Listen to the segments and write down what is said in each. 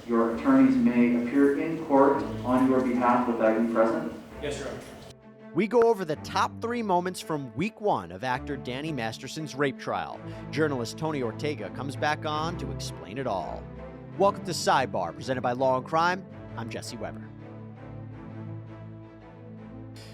your attorneys may appear in court on your behalf without you present? Yes, Your Honor. We go over the top 3 moments from week 1 of actor Danny Masterson's rape trial. Journalist Tony Ortega comes back on to explain it all. Welcome to Sidebar, presented by Law and Crime. I'm Jesse Weber.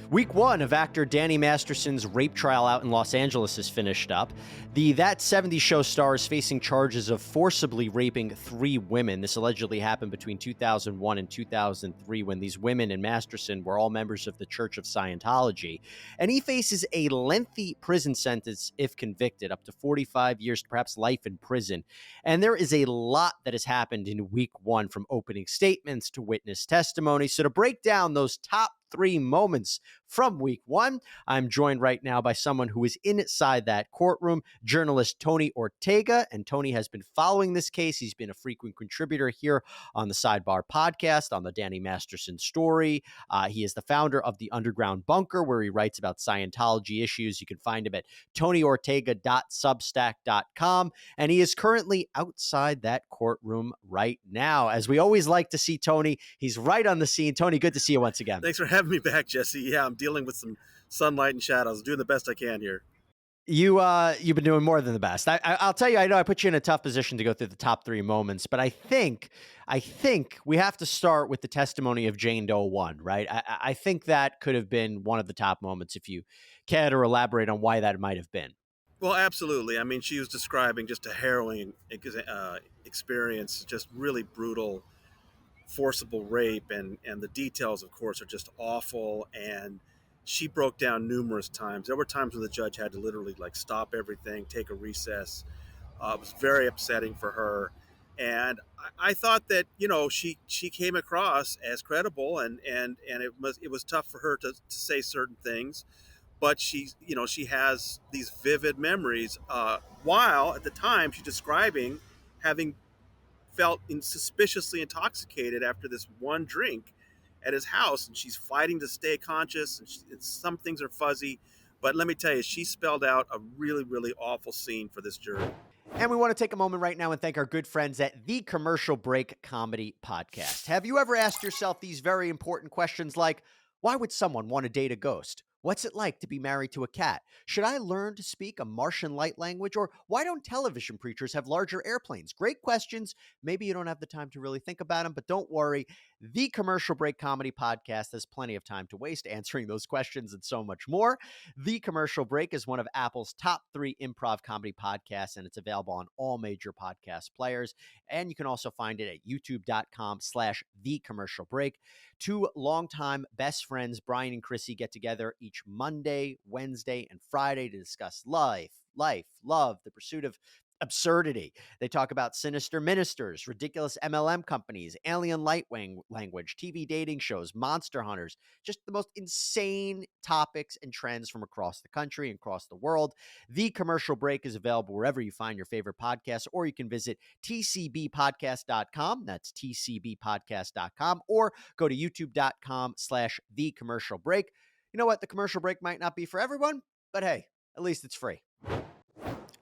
Week 1 of actor Danny Masterson's rape trial out in Los Angeles is finished up. The That 70s Show star is facing charges of forcibly raping 3 women. This allegedly happened between 2001 and 2003 when these women and Masterson were all members of the Church of Scientology. And he faces a lengthy prison sentence if convicted, up to 45 years, perhaps life in prison. And there is a lot that has happened in week 1, from opening statements to witness testimony. So to break down those top 3 moments from week 1, I'm joined right now by someone who is inside that courtroom, journalist Tony Ortega. And Tony has been following this case. He's been a frequent contributor here on the Sidebar podcast, on the Danny Masterson story. He is the founder of the Underground Bunker, where he writes about Scientology issues. You can find him at tonyortega.substack.com. And he is currently outside that courtroom right now. As we always like to see Tony, he's right on the scene. Tony, good to see you once again. Thanks for having me back, Jesse. Yeah, I'm dealing with some sunlight and shadows. Doing the best I can here. You've been doing more than the best. I'll tell you, I know I put you in a tough position to go through the top 3 moments, but I think we have to start with the testimony of Jane Doe 1, right? I think that could have been one of the top moments, if you care to elaborate on why that might have been. Well, absolutely. I mean, she was describing just a harrowing experience, just really brutal, forcible rape, and the details, of course, are just awful. And she broke down numerous times. There were times when the judge had to literally stop everything, take a recess. It was very upsetting for her. And I thought that, she came across as credible, and it was tough for her to say certain things. But she has these vivid memories, while at the time she's describing having felt suspiciously intoxicated after this one drink at his house, and she's fighting to stay conscious, and some things are fuzzy, but let me tell you, she spelled out a really, really awful scene for this jury. And we want to take a moment right now and thank our good friends at the Commercial Break Comedy Podcast. Have you ever asked yourself these very important questions like, why would someone want to date a ghost? What's it like to be married to a cat? Should I learn to speak a Martian light language? Or why don't television preachers have larger airplanes? Great questions. Maybe you don't have the time to really think about them, but don't worry. The Commercial Break Comedy Podcast has plenty of time to waste answering those questions and so much more. The Commercial Break is one of Apple's top 3 improv comedy podcasts, and it's available on all major podcast players. And you can also find it at youtube.com/thecommercialbreak. 2 longtime best friends, Brian and Chrissy, get together each Monday, Wednesday, and Friday to discuss life, love, the pursuit of absurdity. They talk about sinister ministers, ridiculous MLM companies, alien light language, TV dating shows, monster hunters, just the most insane topics and trends from across the country and across the world. The Commercial Break is available wherever you find your favorite podcasts, or you can visit tcbpodcast.com. That's tcbpodcast.com, or go to youtube.com/thecommercialbreak. You know what? The Commercial Break might not be for everyone, but hey, at least it's free.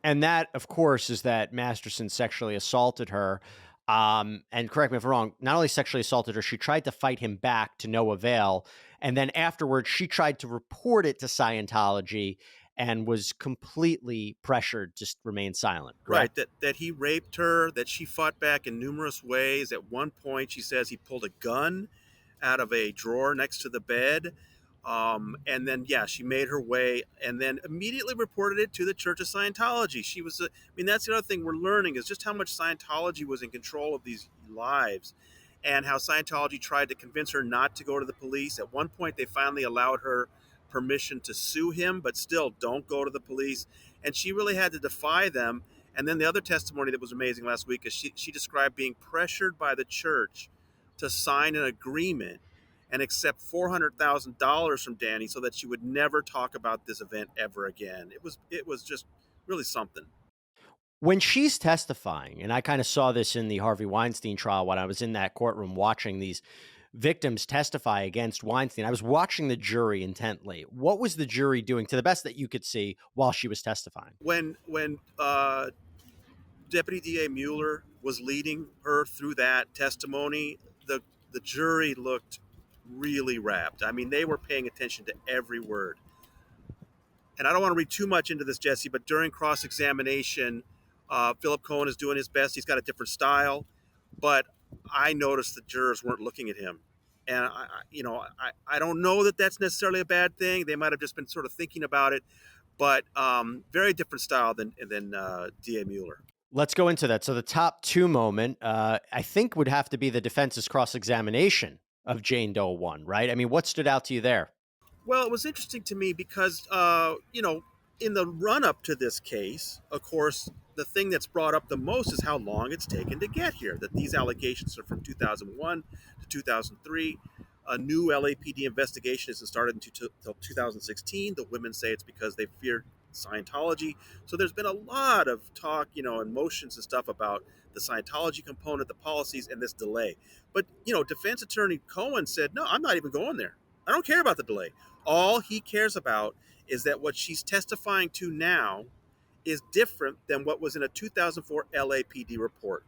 And that, of course, is that Masterson sexually assaulted her. And correct me if I'm wrong, not only sexually assaulted her, she tried to fight him back to no avail. And then afterwards, she tried to report it to Scientology and was completely pressured to remain silent. Correct? Right, that he raped her, that she fought back in numerous ways. At one point, she says he pulled a gun out of a drawer next to the bed. And then, she made her way and then immediately reported it to the Church of Scientology. That's the other thing we're learning, is just how much Scientology was in control of these lives, and how Scientology tried to convince her not to go to the police. At one point, they finally allowed her permission to sue him, but still, don't go to the police. And she really had to defy them. And then the other testimony that was amazing last week is she described being pressured by the church to sign an agreement and accept $400,000 from Danny so that she would never talk about this event ever again. It was just really something. When she's testifying, and I kind of saw this in the Harvey Weinstein trial when I was in that courtroom watching these victims testify against Weinstein, I was watching the jury intently. What was the jury doing, to the best that you could see, while she was testifying? When Deputy DA Mueller was leading her through that testimony, the jury looked really rapt. I mean, they were paying attention to every word. And I don't want to read too much into this, Jesse, but during cross-examination, Philip Cohen is doing his best. He's got a different style, but I noticed the jurors weren't looking at him. And I don't know that that's necessarily a bad thing. They might have just been sort of thinking about it, but very different style than D.A. Mueller. Let's go into that. So the top two moment, I think, would have to be the defense's cross-examination of Jane Doe 1, right? I mean, what stood out to you there? Well, it was interesting to me because, in the run up to this case, of course, the thing that's brought up the most is how long it's taken to get here. That these allegations are from 2001 to 2003. A new LAPD investigation isn't started until 2016. The women say it's because they feared Scientology. So there's been a lot of talk, and motions and stuff about the Scientology component, the policies, and this delay. But, defense attorney Cohen said, no, I'm not even going there. I don't care about the delay. All he cares about is that what she's testifying to now is different than what was in a 2004 LAPD report.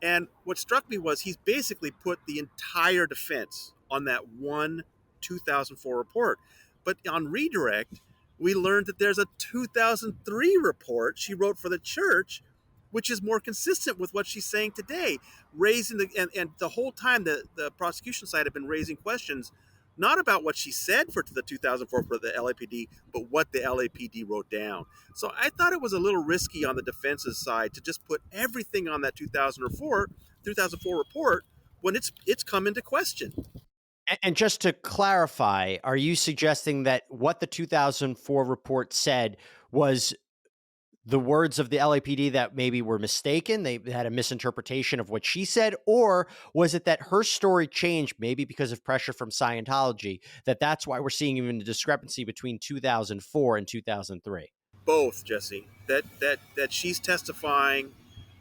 And what struck me was he's basically put the entire defense on that one 2004 report. But on redirect, we learned that there's a 2003 report she wrote for the church, which is more consistent with what she's saying today, raising and the whole time the prosecution side had been raising questions not about what she said for the 2004 for the LAPD, but what the LAPD wrote down. So I thought it was a little risky on the defense's side to just put everything on that 2004 report when it's come into question. And just to clarify, are you suggesting that what the 2004 report said was the words of the LAPD that maybe were mistaken? They had a misinterpretation of what she said? Or was it that her story changed maybe because of pressure from Scientology, that's why we're seeing even the discrepancy between 2004 and 2003? Both, Jesse. That she's testifying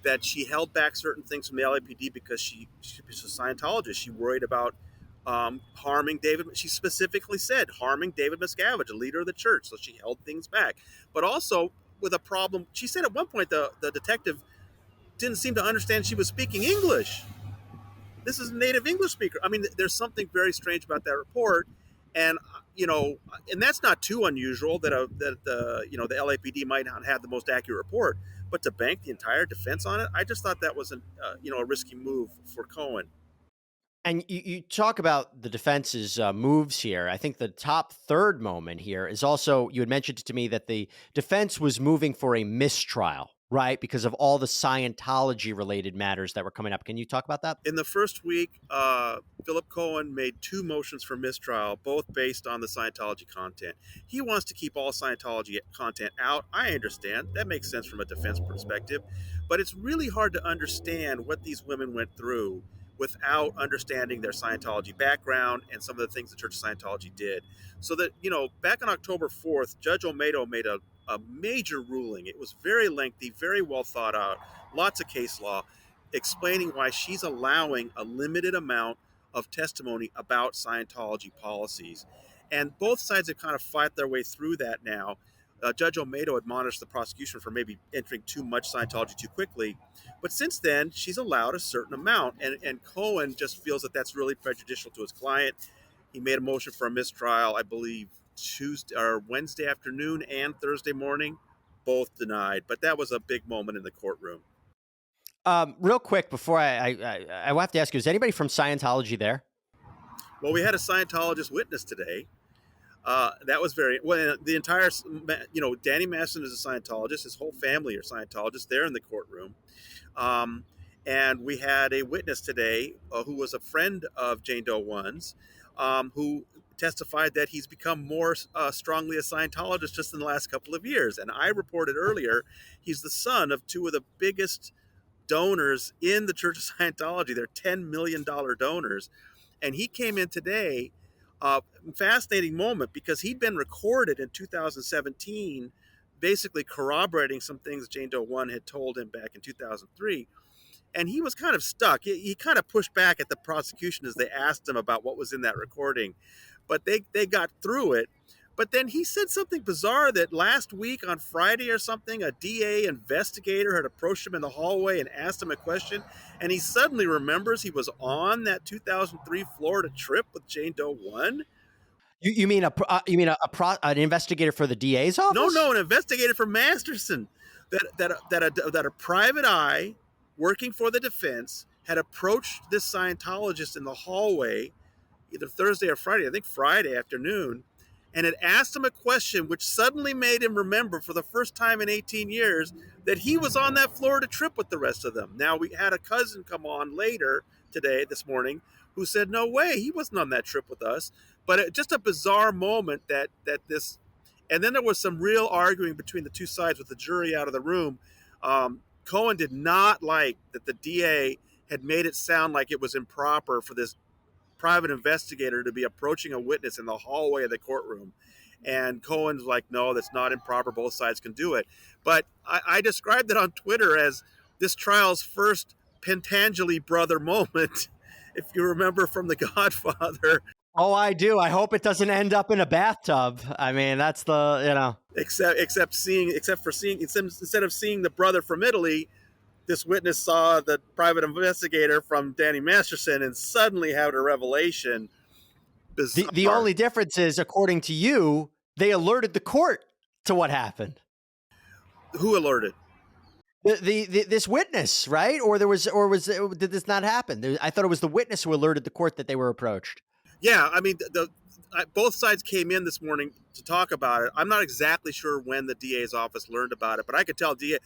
that she held back certain things from the LAPD because she's a Scientologist. She worried about harming David. She specifically said harming David Miscavige, a leader of the church. So she held things back. But also with a problem, she said at one point the detective didn't seem to understand she was speaking English. This is a native English speaker. I mean, there's something very strange about that report. And, and that's not too unusual that the LAPD might not have the most accurate report. But to bank the entire defense on it, I just thought that was a risky move for Cohen. And you talk about the defense's moves here. I think the top third moment here is also, you had mentioned to me that the defense was moving for a mistrial, right? Because of all the Scientology related matters that were coming up. Can you talk about that? In the first week, Philip Cohen made two motions for mistrial, both based on the Scientology content. He wants to keep all Scientology content out. I understand. That makes sense from a defense perspective. But it's really hard to understand what these women went through without understanding their Scientology background and some of the things the Church of Scientology did. So that, back on October 4th, Judge Olmedo made a major ruling. It was very lengthy, very well thought out, lots of case law, explaining why she's allowing a limited amount of testimony about Scientology policies. And both sides have kind of fought their way through that now. Judge Olmedo admonished the prosecution for maybe entering too much Scientology too quickly. But since then, she's allowed a certain amount. And Cohen just feels that that's really prejudicial to his client. He made a motion for a mistrial, I believe, Wednesday afternoon and Thursday morning, both denied. But that was a big moment in the courtroom. Real quick, before I will have to ask you, is anybody from Scientology there? Well, we had a Scientologist witness today. That was the entire, Danny Masterson is a Scientologist. His whole family are Scientologists. They're in the courtroom. And we had a witness today who was a friend of Jane Doe 1's, who testified that he's become more strongly a Scientologist just in the last couple of years. And I reported earlier, he's the son of two of the biggest donors in the Church of Scientology. They're $10 million donors. And he came in today. Fascinating moment because he'd been recorded in 2017, basically corroborating some things Jane Doe 1 had told him back in 2003. And he was kind of stuck. He kind of pushed back at the prosecution as they asked him about what was in that recording. But they got through it. But then he said something bizarre that last week on Friday or something, a DA investigator had approached him in the hallway and asked him a question. And he suddenly remembers he was on that 2003 Florida trip with Jane Doe 1. You mean an investigator for the DA's office? No, an investigator for Masterson. That a private eye working for the defense had approached this Scientologist in the hallway, either Thursday or Friday, I think Friday afternoon, and had asked him a question which suddenly made him remember for the first time in 18 years that he was on that Florida trip with the rest of them. Now, we had a cousin come on later this morning, who said, no way, he wasn't on that trip with us. But just a bizarre moment that this, and then there was some real arguing between the two sides with the jury out of the room. Cohen did not like that the DA had made it sound like it was improper for this private investigator to be approaching a witness in the hallway of the courtroom. And Cohen's like, no, that's not improper. Both sides can do it. But I described it on Twitter as this trial's first Pentangeli brother moment, if you remember from The Godfather. Oh, I do. I hope it doesn't end up in a bathtub. I mean, that's Instead of seeing the brother from Italy, this witness saw the private investigator from Danny Masterson and suddenly had a revelation. The only difference is, according to you, they alerted the court to what happened. Who alerted? This witness, right? Did this not happen? I thought it was the witness who alerted the court that they were approached. Yeah, I mean, both sides came in this morning to talk about it. I'm not exactly sure when the DA's office learned about it, but I could tell DA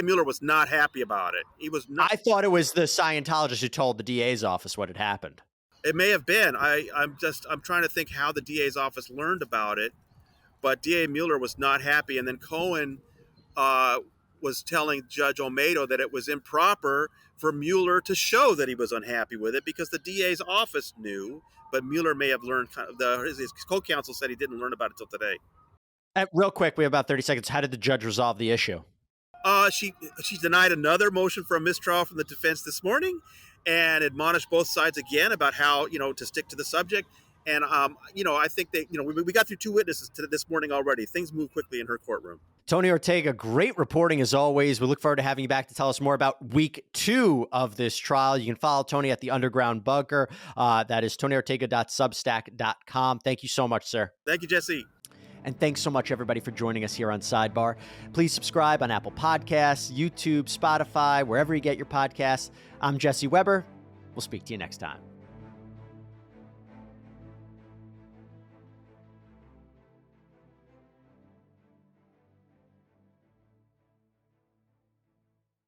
Mueller was not happy about it. He was not. I thought it was the Scientologist who told the DA's office what had happened. It may have been. I'm trying to think how the DA's office learned about it, but DA Mueller was not happy, and then Cohen was telling Judge Olmedo that it was improper for Mueller to show that he was unhappy with it because the DA's office knew, but Mueller may have learned. His co-counsel said he didn't learn about it until today. Real quick, we have about 30 seconds. How did the judge resolve the issue? She denied another motion for a mistrial from the defense this morning and admonished both sides again about how, to stick to the subject. And, I think that, we got through two witnesses this morning already. Things move quickly in her courtroom. Tony Ortega, great reporting as always. We look forward to having you back to tell us more about week 2 of this trial. You can follow Tony at the Underground Bunker. That is tonyortega.substack.com. Thank you so much, sir. Thank you, Jesse. And thanks so much, everybody, for joining us here on Sidebar. Please subscribe on Apple Podcasts, YouTube, Spotify, wherever you get your podcasts. I'm Jesse Weber. We'll speak to you next time.